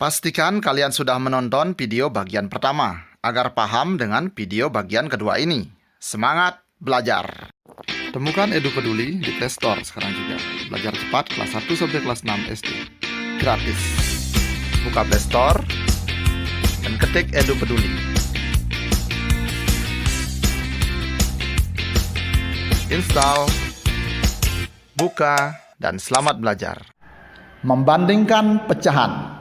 Pastikan kalian sudah menonton video bagian pertama, agar paham dengan video bagian kedua ini. Semangat belajar! Temukan Edu Peduli di Play Store sekarang juga. Belajar cepat kelas 1 sampai kelas 6 SD. Gratis. Buka Play Store dan ketik Edu Peduli. Install, buka, dan selamat belajar. Membandingkan pecahan.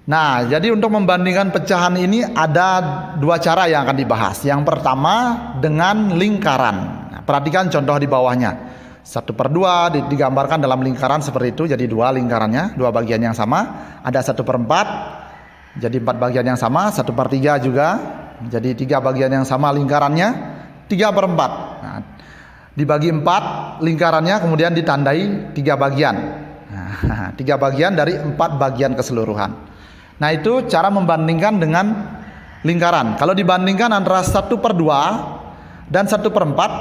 Nah, jadi untuk membandingkan pecahan ini ada dua cara yang akan dibahas. Yang pertama dengan lingkaran. Nah, perhatikan contoh di bawahnya. 1/2 digambarkan dalam lingkaran seperti itu. Jadi dua lingkarannya, dua bagian yang sama. Ada 1/4, jadi 4 bagian yang sama. 1/3 juga, jadi 3 bagian yang sama lingkarannya. 3/4. Nah, dibagi 4 lingkarannya, kemudian ditandai 3 bagian. Nah, 3 bagian dari 4 bagian keseluruhan. Nah, itu cara membandingkan dengan lingkaran. Kalau dibandingkan antara 1/2 dan 1/4,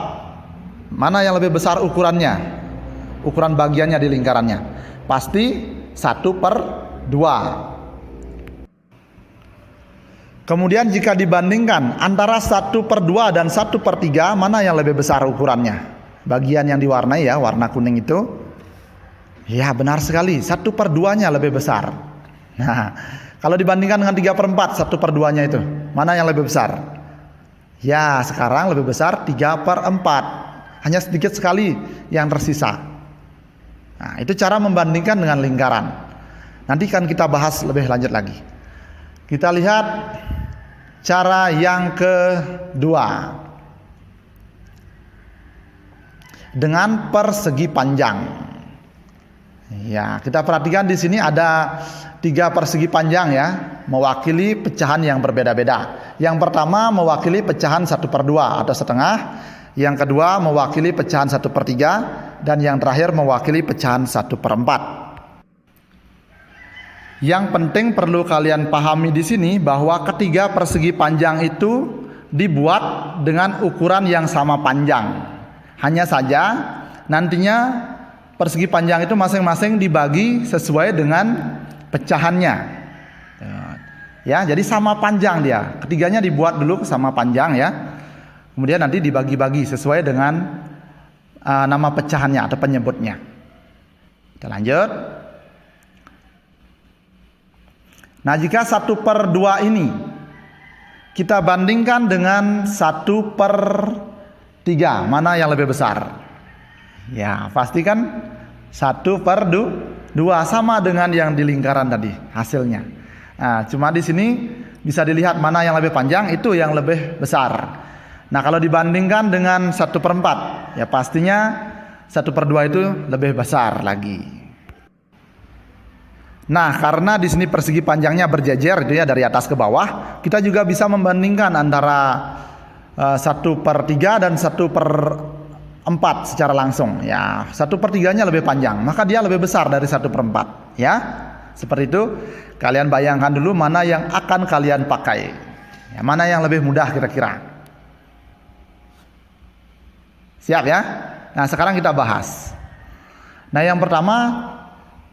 mana yang lebih besar ukurannya? Ukuran bagiannya di lingkarannya. Pasti 1/2. Kemudian jika dibandingkan antara 1/2 dan 1/3, mana yang lebih besar ukurannya? Bagian yang diwarnai ya, warna kuning itu. Ya, benar sekali, 1/2-nya lebih besar. Nah, kalau dibandingkan dengan 3/4, 1/2-nya itu, mana yang lebih besar? Ya, sekarang lebih besar 3/4. Hanya sedikit sekali yang tersisa. Nah, itu cara membandingkan dengan lingkaran. Nanti kan kita bahas lebih lanjut lagi. Kita lihat cara yang kedua. Dengan persegi panjang. Ya, kita perhatikan di sini ada 3 persegi panjang ya, mewakili pecahan yang berbeda-beda. Yang pertama mewakili pecahan 1/2 atau setengah. Yang kedua mewakili pecahan 1/3, dan yang terakhir mewakili pecahan 1/4. Yang penting perlu kalian pahami di sini bahwa ketiga persegi panjang itu dibuat dengan ukuran yang sama panjang. Hanya saja nantinya persegi panjang itu masing-masing dibagi sesuai dengan pecahannya. Ya, jadi sama panjang dia. Ketiganya dibuat dulu sama panjang ya. Kemudian nanti dibagi-bagi sesuai dengan nama pecahannya atau penyebutnya. Kita lanjut. Nah, jika 1/2 ini kita bandingkan dengan 1/3, mana yang lebih besar? Ya, pastikan 1/2 sama dengan yang di lingkaran tadi hasilnya. Nah, cuma di sini bisa dilihat mana yang lebih panjang, itu yang lebih besar. Nah, kalau dibandingkan dengan 1/4, ya pastinya 1/2 itu lebih besar lagi. Nah, karena di sini persegi panjangnya berjejer itu ya dari atas ke bawah, kita juga bisa membandingkan antara 1/3 dan 1/4 secara langsung. Ya, 1/3-nya lebih panjang, maka dia lebih besar dari 1/4. Ya, seperti itu. Kalian bayangkan dulu mana yang akan kalian pakai. Ya, mana yang lebih mudah kira-kira. Siap ya? Nah, sekarang kita bahas. Nah, yang pertama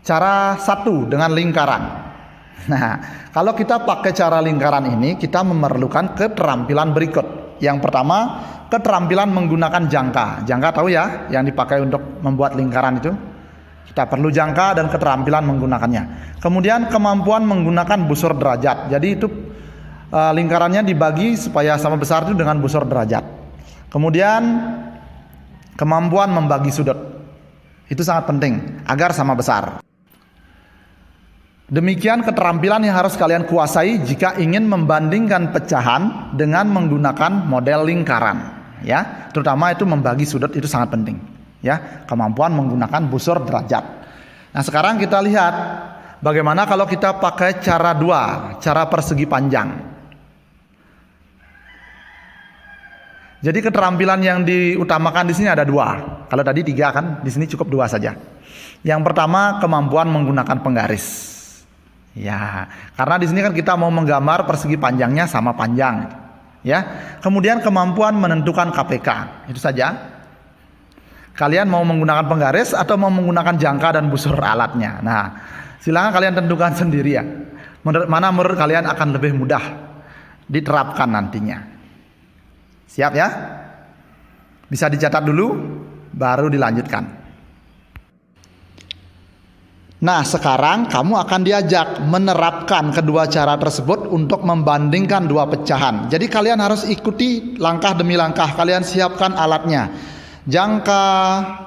cara 1 dengan lingkaran. Nah, kalau kita pakai cara lingkaran ini, kita memerlukan keterampilan berikut. Yang pertama, keterampilan menggunakan jangka. Jangka tahu ya, yang dipakai untuk membuat lingkaran itu. Kita perlu jangka dan keterampilan menggunakannya. Kemudian kemampuan menggunakan busur derajat. Jadi itu lingkarannya dibagi supaya sama besar itu dengan busur derajat. Kemudian kemampuan membagi sudut. Itu sangat penting agar sama besar. Demikian keterampilan yang harus kalian kuasai jika ingin membandingkan pecahan dengan menggunakan model lingkaran. Ya, terutama itu membagi sudut itu sangat penting. Ya, kemampuan menggunakan busur derajat. Nah, sekarang kita lihat bagaimana kalau kita pakai cara 2, cara persegi panjang. Jadi keterampilan yang diutamakan di sini ada 2. Kalau tadi 3 kan, di sini cukup 2 saja. Yang pertama kemampuan menggunakan penggaris. Ya, karena di sini kan kita mau menggambar persegi panjangnya sama panjang. Ya, kemudian kemampuan menentukan KPK. Itu saja. Kalian mau menggunakan penggaris atau mau menggunakan jangka dan busur alatnya. Nah, Silakan kalian tentukan sendiri ya. Mana menurut kalian akan lebih mudah diterapkan nantinya. Siap ya? Bisa dicatat dulu, baru dilanjutkan. Nah, sekarang kamu akan diajak menerapkan kedua cara tersebut untuk membandingkan dua pecahan. Jadi kalian harus ikuti langkah demi langkah. Kalian siapkan alatnya, jangka,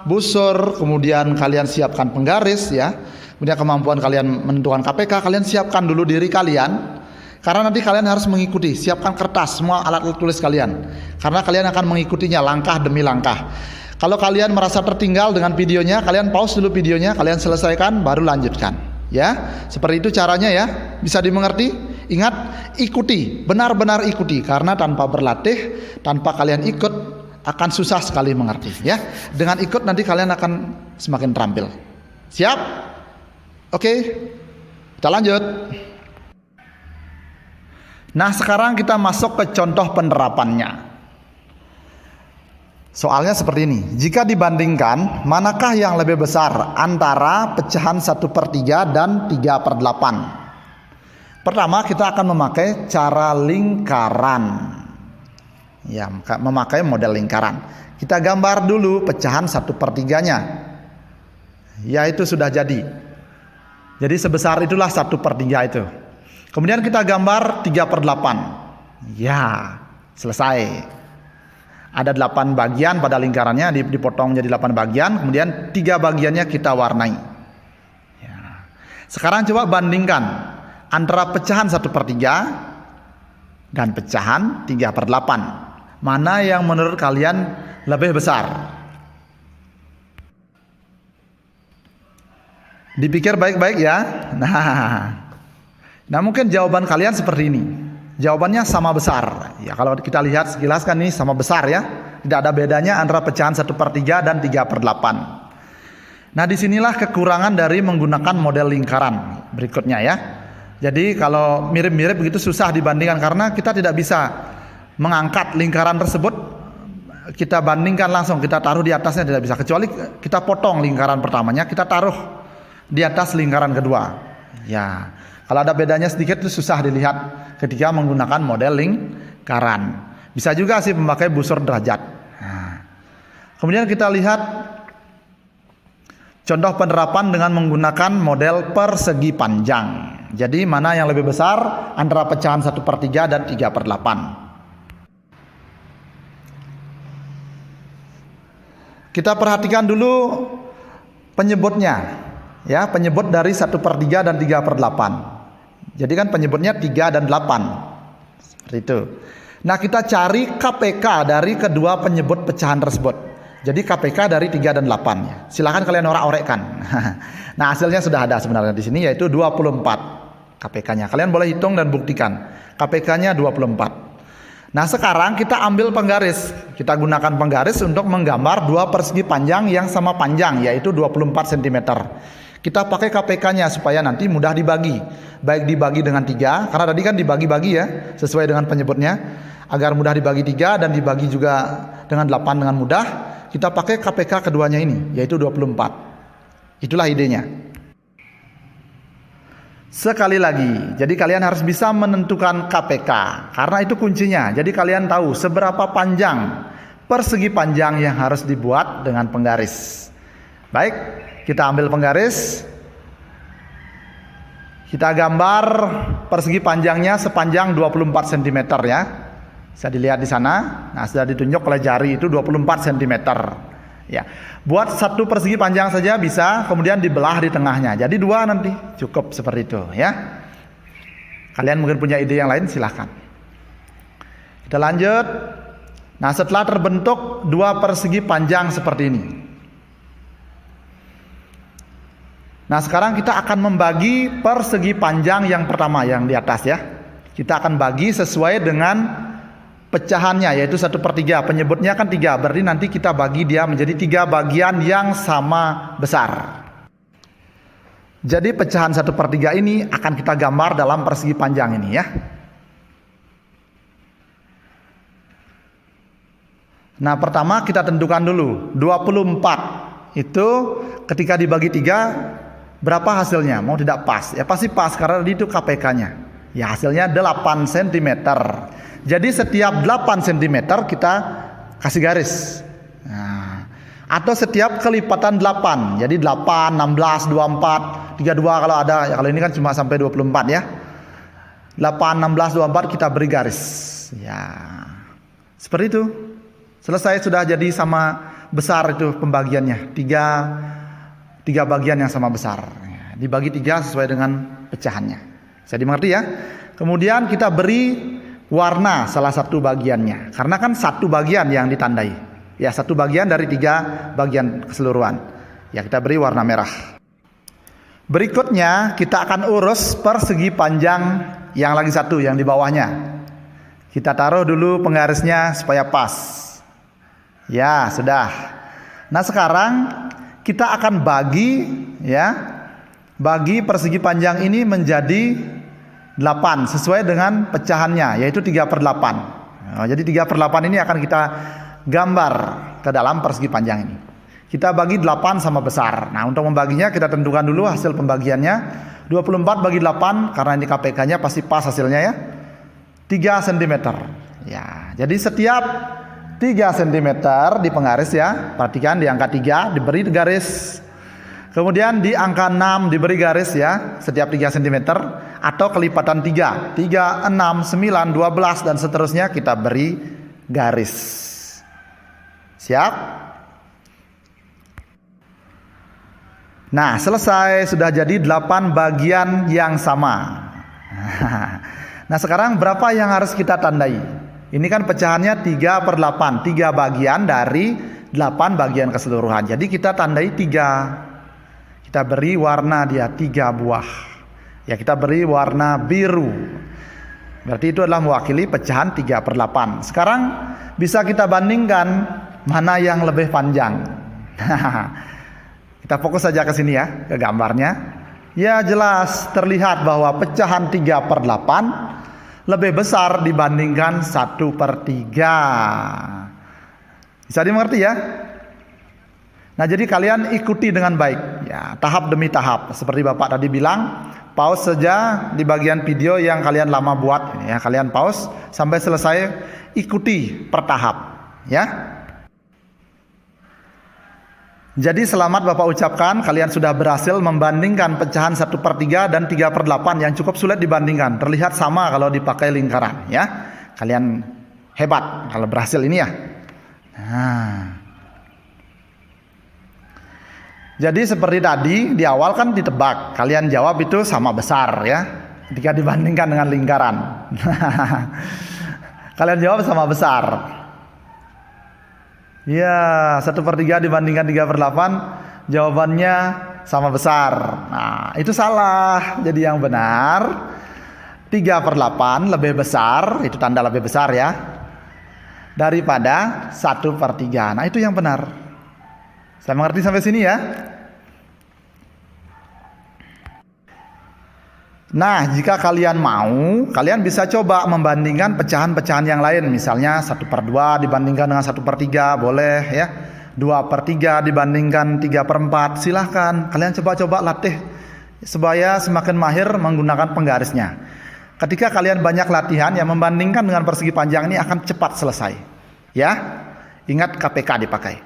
busur, kemudian kalian siapkan penggaris ya. Kemudian kemampuan kalian menentukan KPK, kalian siapkan dulu diri kalian. Karena nanti kalian harus mengikuti, siapkan kertas, semua alat tulis kalian. Karena kalian akan mengikutinya langkah demi langkah. Kalau kalian merasa tertinggal dengan videonya, kalian pause dulu videonya, kalian selesaikan, baru lanjutkan. Ya, seperti itu caranya ya. Bisa dimengerti? Ingat, ikuti, benar-benar ikuti. Karena tanpa berlatih, tanpa kalian ikut, akan susah sekali mengerti. Ya, dengan ikut nanti kalian akan semakin terampil. Siap? Oke, kita lanjut. Nah, sekarang kita masuk ke contoh penerapannya. Soalnya seperti ini. Jika dibandingkan, manakah yang lebih besar antara pecahan 1/3 dan 3/8? Pertama, kita akan memakai cara lingkaran. Ya, memakai model lingkaran. Kita gambar dulu pecahan 1/3-nya. Ya, itu sudah jadi. Jadi sebesar itulah 1/3 itu. Kemudian kita gambar 3/8. Ya, selesai. Ada 8 bagian pada lingkarannya, dipotong jadi 8 bagian, kemudian 3 bagiannya kita warnai. Ya. Sekarang coba bandingkan antara pecahan 1/3 dan pecahan 3/8. Mana yang menurut kalian lebih besar? Dipikir baik-baik ya. Nah mungkin jawaban kalian seperti ini. Jawabannya sama besar. Ya, kalau kita lihat sekilas kan ini sama besar ya. Tidak ada bedanya antara pecahan 1/3 dan 3/8. Nah, disinilah kekurangan dari menggunakan model lingkaran berikutnya ya. Jadi kalau mirip-mirip begitu susah dibandingkan karena kita tidak bisa mengangkat lingkaran tersebut. Kita bandingkan langsung, kita taruh di atasnya tidak bisa. Kecuali kita potong lingkaran pertamanya, kita taruh di atas lingkaran kedua. Ya. Kalau ada bedanya sedikit itu susah dilihat ketika menggunakan model lingkaran. Bisa juga sih memakai busur derajat. Nah, kemudian kita lihat contoh penerapan dengan menggunakan model persegi panjang. Jadi mana yang lebih besar antara pecahan 1/3 dan 3/8? Kita perhatikan dulu penyebutnya. Ya, penyebut dari 1/3 dan 3/8. Jadi kan penyebutnya 3 dan 8. Seperti itu. Nah, kita cari KPK dari kedua penyebut pecahan tersebut. Jadi KPK dari 3 dan 8 ya. Silahkan kalian orak-orekkan. Nah, hasilnya sudah ada sebenarnya di sini yaitu 24 KPK-nya. Kalian boleh hitung dan buktikan. KPK-nya 24. Nah, sekarang kita ambil penggaris. Kita gunakan penggaris untuk menggambar dua persegi panjang yang sama panjang yaitu 24 cm. Kita pakai KPK-nya supaya nanti mudah dibagi. Baik dibagi dengan 3, karena tadi kan dibagi-bagi ya, sesuai dengan penyebutnya. Agar mudah dibagi 3 dan dibagi juga dengan 8 dengan mudah. Kita pakai KPK keduanya ini, yaitu 24. Itulah idenya. Sekali lagi, jadi kalian harus bisa menentukan KPK. Karena itu kuncinya. Jadi kalian tahu seberapa panjang persegi panjang yang harus dibuat dengan penggaris. Baik. Kita ambil penggaris, kita gambar persegi panjangnya sepanjang 24 cm ya. Bisa dilihat di sana. Nah, sudah ditunjuk oleh jari itu 24 cm. Ya. Buat satu persegi panjang saja bisa, kemudian dibelah di tengahnya. Jadi 2 nanti cukup seperti itu ya. Kalian mungkin punya ide yang lain, silahkan. Kita lanjut. Nah, setelah terbentuk 2 persegi panjang seperti ini. Nah, sekarang kita akan membagi persegi panjang yang pertama yang di atas ya. Kita akan bagi sesuai dengan pecahannya yaitu 1/3. Penyebutnya kan 3, berarti nanti kita bagi dia menjadi 3 bagian yang sama besar. Jadi pecahan 1/3 ini akan kita gambar dalam persegi panjang ini ya. Nah, pertama kita tentukan dulu 24. Itu ketika dibagi 3 Berapa hasilnya? Mau tidak pas? Ya pasti pas karena itu KPK-nya. Ya hasilnya 8 cm. Jadi setiap 8 cm kita kasih garis. Nah, atau setiap kelipatan 8. Jadi 8, 16, 24, 32 kalau ada. Ya kalau ini kan cuma sampai 24 ya. 8, 16, 24 kita beri garis. Ya. Seperti itu. Selesai, sudah jadi sama besar itu pembagiannya. Tiga bagian yang sama besar. Dibagi 3 sesuai dengan pecahannya. Bisa dimengerti ya? Kemudian kita beri warna salah satu bagiannya. Karena kan satu bagian yang ditandai. Ya, satu bagian dari 3 bagian keseluruhan. Ya, kita beri warna merah. Berikutnya kita akan urus persegi panjang yang lagi satu, yang di bawahnya. Kita taruh dulu penggarisnya supaya pas. Ya, sudah. Nah, sekarang kita akan bagi persegi panjang ini menjadi 8 sesuai dengan pecahannya, yaitu 3/8. Nah, jadi 3/8 ini akan kita gambar ke dalam persegi panjang ini. Kita bagi 8 sama besar. Nah, untuk membaginya kita tentukan dulu hasil pembagiannya. 24 bagi 8, karena ini KPK-nya pasti pas hasilnya ya. 3 cm. Ya, jadi setiap 3 cm di penggaris ya. Perhatikan di angka 3 diberi garis. Kemudian di angka 6 diberi garis ya, setiap 3 cm atau kelipatan 3. 3, 6, 9, 12 dan seterusnya kita beri garis. Siap? Nah, selesai, sudah jadi 8 bagian yang sama. Nah, sekarang berapa yang harus kita tandai? Ini kan pecahannya 3/8, 3 bagian dari 8 bagian keseluruhan. Jadi kita tandai 3. Kita beri warna dia 3 buah. Ya, kita beri warna biru. Berarti itu adalah mewakili pecahan 3/8. Sekarang bisa kita bandingkan mana yang lebih panjang. Kita fokus saja ke sini ya, ke gambarnya. Ya, jelas terlihat bahwa pecahan 3/8 lebih besar dibandingkan 1/3. Bisa dimengerti ya? Nah, jadi kalian ikuti dengan baik ya, tahap demi tahap. Seperti Bapak tadi bilang, pause saja di bagian video yang kalian lama buat ya, kalian pause sampai selesai, ikuti per tahap ya. Jadi selamat Bapak ucapkan, kalian sudah berhasil membandingkan pecahan 1/3 dan 3/8 yang cukup sulit dibandingkan. Terlihat sama kalau dipakai lingkaran ya. Kalian hebat kalau berhasil ini ya. Nah. Jadi seperti tadi di awal kan ditebak, kalian jawab itu sama besar ya, ketika dibandingkan dengan lingkaran. Kalian jawab sama besar. Ya, 1/3 dibandingkan 3/8, jawabannya sama besar. Nah, itu salah. Jadi yang benar 3/8 lebih besar, itu tanda lebih besar ya, daripada 1/3. Nah, itu yang benar. Saya mengerti sampai sini ya. Nah, jika kalian mau, kalian bisa coba membandingkan pecahan-pecahan yang lain. Misalnya 1/2 dibandingkan dengan 1/3, boleh ya. 2/3 dibandingkan 3/4, silahkan. Kalian coba-coba latih supaya semakin mahir menggunakan penggarisnya. Ketika kalian banyak latihan, yang membandingkan dengan persegi panjang ini akan cepat selesai. Ya, ingat KPK dipakai.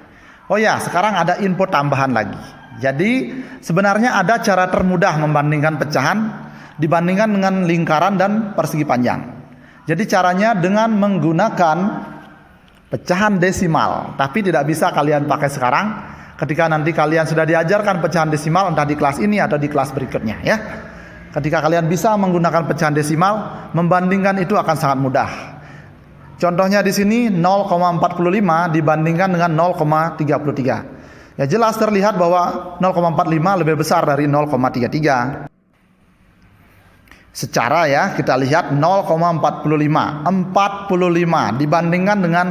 Oh ya, sekarang ada info tambahan lagi. Jadi sebenarnya ada cara termudah membandingkan pecahan dibandingkan dengan lingkaran dan persegi panjang. Jadi caranya dengan menggunakan pecahan desimal. Tapi tidak bisa kalian pakai sekarang. Ketika nanti kalian sudah diajarkan pecahan desimal, entah di kelas ini atau di kelas berikutnya ya. Ketika kalian bisa menggunakan pecahan desimal, membandingkan itu akan sangat mudah. Contohnya di sini 0,45 dibandingkan dengan 0,33. Ya, jelas terlihat bahwa 0,45 lebih besar dari 0,33. Secara ya, kita lihat 0,45. 45 dibandingkan dengan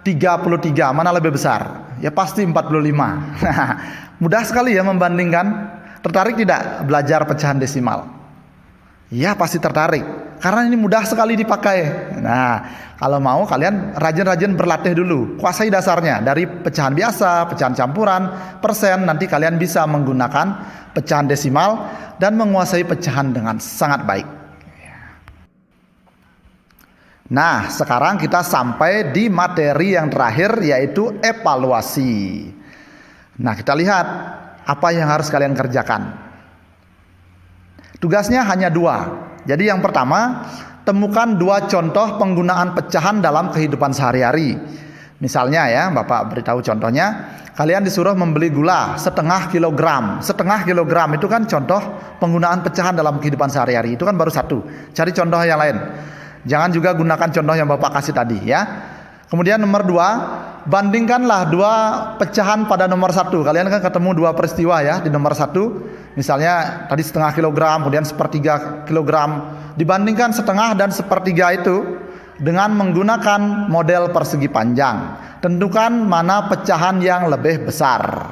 33, mana lebih besar? Ya pasti 45. Mudah sekali ya membandingkan. Tertarik tidak belajar pecahan desimal? Ya, pasti tertarik. karena ini mudah sekali dipakai. Nah, kalau mau kalian rajin-rajin berlatih dulu, kuasai dasarnya dari pecahan biasa, pecahan campuran, persen, nanti kalian bisa menggunakan pecahan desimal dan menguasai pecahan dengan sangat baik. Nah, sekarang kita sampai di materi yang terakhir, yaitu evaluasi. Nah, kita lihat apa yang harus kalian kerjakan. Tugasnya hanya 2. Jadi yang pertama, temukan 2 contoh penggunaan pecahan dalam kehidupan sehari-hari. Misalnya ya, Bapak beritahu contohnya, kalian disuruh membeli gula setengah kilogram. Setengah kilogram itu kan contoh penggunaan pecahan dalam kehidupan sehari-hari. Itu kan baru 1. Cari contoh yang lain. Jangan juga gunakan contoh yang Bapak kasih tadi ya. Kemudian nomor 2, bandingkanlah 2 pecahan pada nomor 1. Kalian kan ketemu 2 peristiwa ya di nomor 1. Misalnya tadi setengah kilogram, kemudian sepertiga kilogram. Dibandingkan setengah dan sepertiga itu dengan menggunakan model persegi panjang. Tentukan mana pecahan yang lebih besar.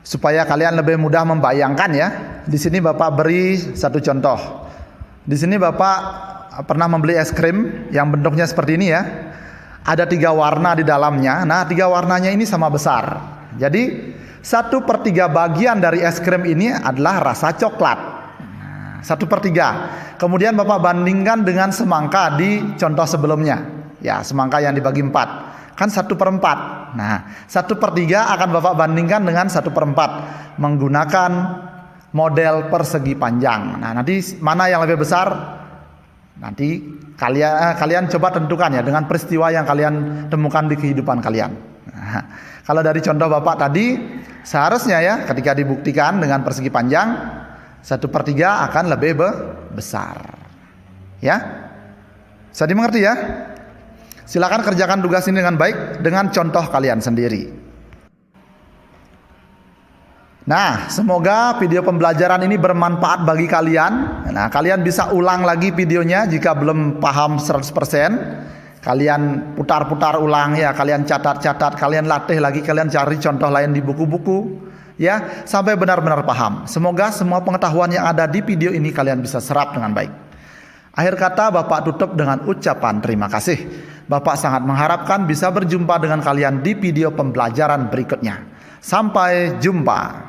Supaya kalian lebih mudah membayangkan ya. Di sini Bapak beri 1 contoh. Di sini Bapak pernah membeli es krim yang bentuknya seperti ini ya. Ada 3 warna di dalamnya. Nah, 3 warnanya ini sama besar. Jadi 1/3 bagian dari es krim ini adalah rasa coklat. 1/3. Kemudian Bapak bandingkan dengan semangka di contoh sebelumnya. Ya, semangka yang dibagi 4. Kan 1/4. Nah, 1/3 akan Bapak bandingkan dengan 1/4 menggunakan model persegi panjang. Nah, nanti mana yang lebih besar? Nanti kalian coba tentukan ya dengan peristiwa yang kalian temukan di kehidupan kalian. Nah, kalau dari contoh Bapak tadi, seharusnya ya ketika dibuktikan dengan persegi panjang, 1/3 akan lebih besar. Ya, bisa dimengerti ya? Silakan kerjakan tugas ini dengan baik dengan contoh kalian sendiri. Nah, semoga video pembelajaran ini bermanfaat bagi kalian. Nah, kalian bisa ulang lagi videonya jika belum paham 100%. Kalian putar-putar ulang ya, kalian catat-catat, kalian latih lagi, kalian cari contoh lain di buku-buku ya, sampai benar-benar paham. Semoga semua pengetahuan yang ada di video ini kalian bisa serap dengan baik. Akhir kata Bapak tutup dengan ucapan terima kasih. Bapak sangat mengharapkan bisa berjumpa dengan kalian di video pembelajaran berikutnya. Sampai jumpa.